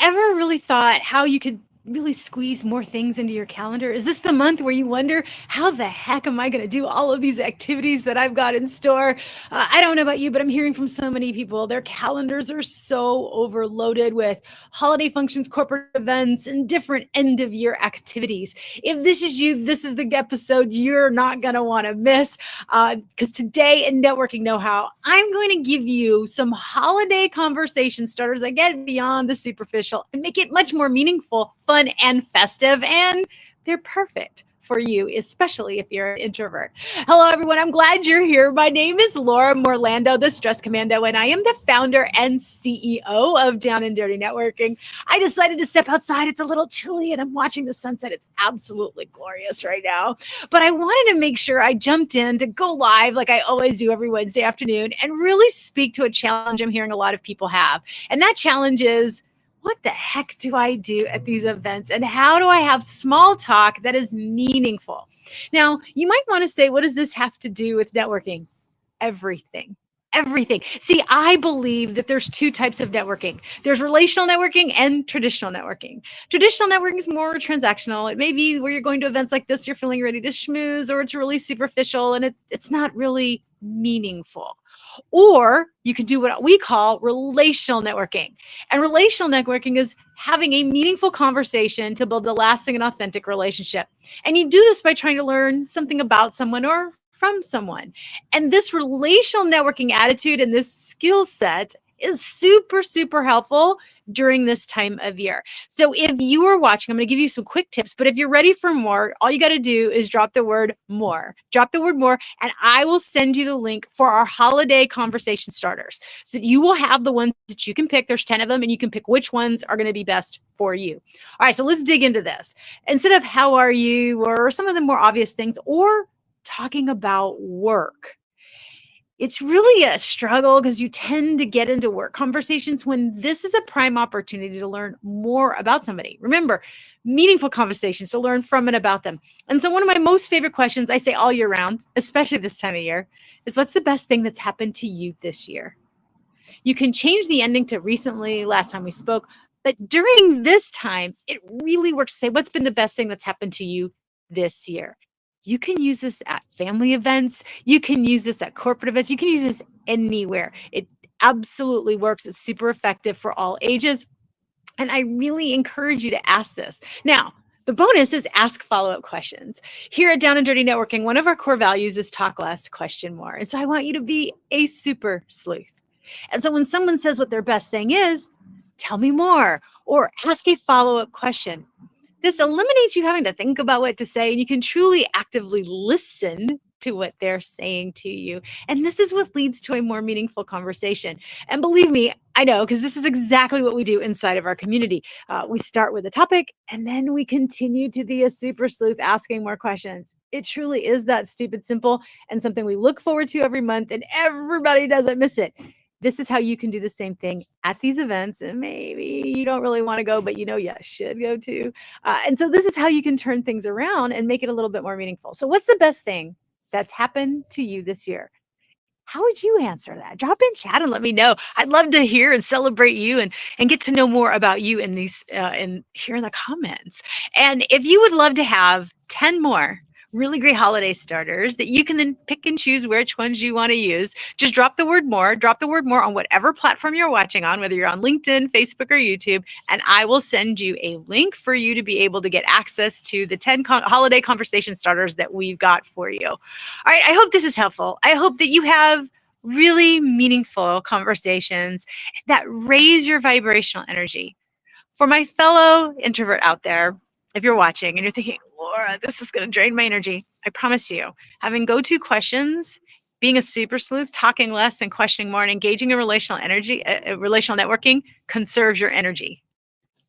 Ever really thought how you could really squeeze more things into your calendar? Is this the month where you wonder, how the heck am I going to do all of these activities that I've got in store? I don't know about you, but I'm hearing from so many people, their calendars are so overloaded with holiday functions, corporate events, and different end of year activities. If this is you, this is the episode you're not going to want to miss. Because today in Networking Know How, I'm going to give you some holiday conversation starters that get beyond the superficial and make it much more meaningful, fun, and festive. And they're perfect for you, especially if you're an introvert. Hello, everyone. I'm glad you're here. My name is Laura Morlando, the Stress Commando, and I am the founder and CEO of Down and Dirty Networking. I decided to step outside. It's a little chilly, and I'm watching the sunset. It's absolutely glorious right now. But I wanted to make sure I jumped in to go live like I always do every Wednesday afternoon and really speak to a challenge I'm hearing a lot of people have. And that challenge is, what the heck do I do at these events? And how do I have small talk that is meaningful? Now, you might want to say, what does this have to do with networking? Everything. Everything. See, I believe that there's two types of networking. There's relational networking and traditional networking. Traditional networking is more transactional. It may be where you're going to events like this, you're feeling ready to schmooze, or it's really superficial and it's not really meaningful. Or you can do what we call relational networking. And relational networking is having a meaningful conversation to build a lasting and authentic relationship. And you do this by trying to learn something about someone or from someone. And this relational networking attitude and this skill set is super, super helpful during this time of year. So if you are watching, I'm going to give you some quick tips, but if you're ready for more, all you got to do is drop the word more. Drop the word more, and I will send you the link for our holiday conversation starters so that you will have the ones that you can pick. There's 10 of them, and you can pick which ones are going to be best for you. All right, so let's dig into this. Instead of how are you or some of the more obvious things, or talking about work, it's really a struggle because you tend to get into work conversations when this is a prime opportunity to learn more about somebody. Remember, meaningful conversations to learn from and about them. And so one of my most favorite questions I say all year round, especially this time of year, is what's the best thing that's happened to you this year? You can change the ending to recently, last time we spoke, but during this time, it really works to say, what's been the best thing that's happened to you this year? You can use this at family events. You can use this at corporate events. You can use this anywhere. It absolutely works. It's super effective for all ages. And I really encourage you to ask this. Now, the bonus is ask follow-up questions. Here at Down and Dirty Networking, one of our core values is talk less, question more. And so I want you to be a super sleuth. And so when someone says what their best thing is, tell me more or ask a follow-up question. This eliminates you having to think about what to say, and you can truly actively listen to what they're saying to you. And this is what leads to a more meaningful conversation. And believe me, I know, because this is exactly what we do inside of our community. We start with a topic, and then we continue to be a super sleuth asking more questions. It truly is that stupid simple and something we look forward to every month, and everybody doesn't miss it. This is how you can do the same thing at these events. And maybe you don't really want to go, but you should go to. And so this is how you can turn things around and make it a little bit more meaningful. So what's the best thing that's happened to you this year? How would you answer that? Drop in chat and let me know. I'd love to hear and celebrate you and get to know more about you in these in here in the comments. And if you would love to have 10 more really great holiday starters that you can then pick and choose which ones you want to use, just drop the word more, on whatever platform you're watching on, whether you're on LinkedIn, Facebook, or YouTube, and I will send you a link for you to be able to get access to the 10 holiday conversation starters that we've got for you. All right, I hope this is helpful. I hope that you have really meaningful conversations that raise your vibrational energy. For my fellow introvert out there, if you're watching and you're thinking, Laura, this is going to drain my energy, I promise you, having go-to questions, being a super sleuth, talking less and questioning more, and engaging in relational networking conserves your energy.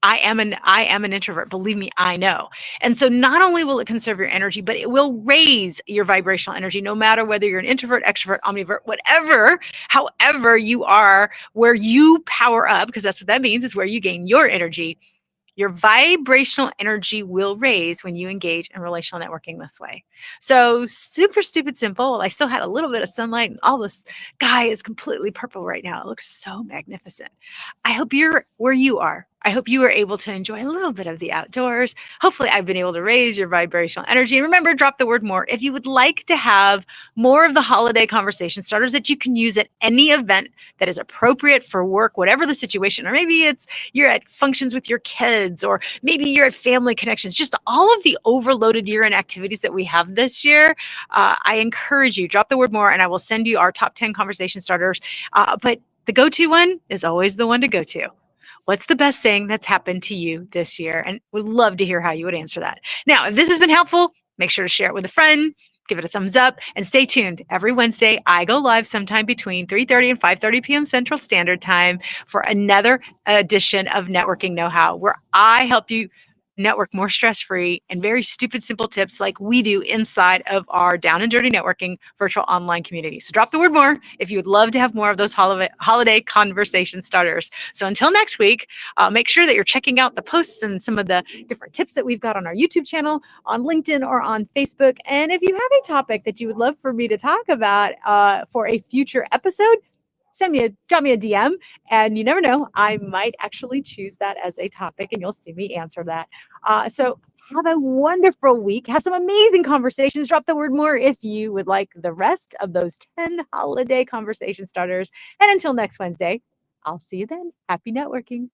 I am an introvert. Believe me, I know. And so not only will it conserve your energy, but it will raise your vibrational energy, no matter whether you're an introvert, extrovert, omnivert, whatever, however you are, where you power up, because that's what that means, is where you gain your energy. Your vibrational energy will raise when you engage in relational networking this way. So super stupid simple. I still had a little bit of sunlight and all this sky is completely purple right now. It looks so magnificent. I hope you're where you are. I hope you were able to enjoy a little bit of the outdoors. Hopefully, I've been able to raise your vibrational energy. And remember, drop the word more. If you would like to have more of the holiday conversation starters that you can use at any event that is appropriate for work, whatever the situation, or maybe it's you're at functions with your kids, or maybe you're at family connections, just all of the overloaded year-end activities that we have this year, I encourage you, drop the word more, and I will send you our top 10 conversation starters. But the go-to one is always the one to go to. What's the best thing that's happened to you this year? And would love to hear how you would answer that. Now, if this has been helpful, make sure to share it with a friend, give it a thumbs up, and stay tuned. Every Wednesday, I go live sometime between 3:30 and 5:30 p.m. Central Standard Time for another edition of Networking Know-How, where I help you network more stress-free and very stupid, simple tips like we do inside of our Down and Dirty Networking virtual online community. So drop the word more if you would love to have more of those holiday conversation starters. So until next week, make sure that you're checking out the posts and some of the different tips that we've got on our YouTube channel, on LinkedIn, or on Facebook. And if you have a topic that you would love for me to talk about for a future episode, drop me a DM, and you never know, I might actually choose that as a topic, and you'll see me answer that. So have a wonderful week. Have some amazing conversations. Drop the word more if you would like the rest of those 10 holiday conversation starters. And until next Wednesday, I'll see you then. Happy networking.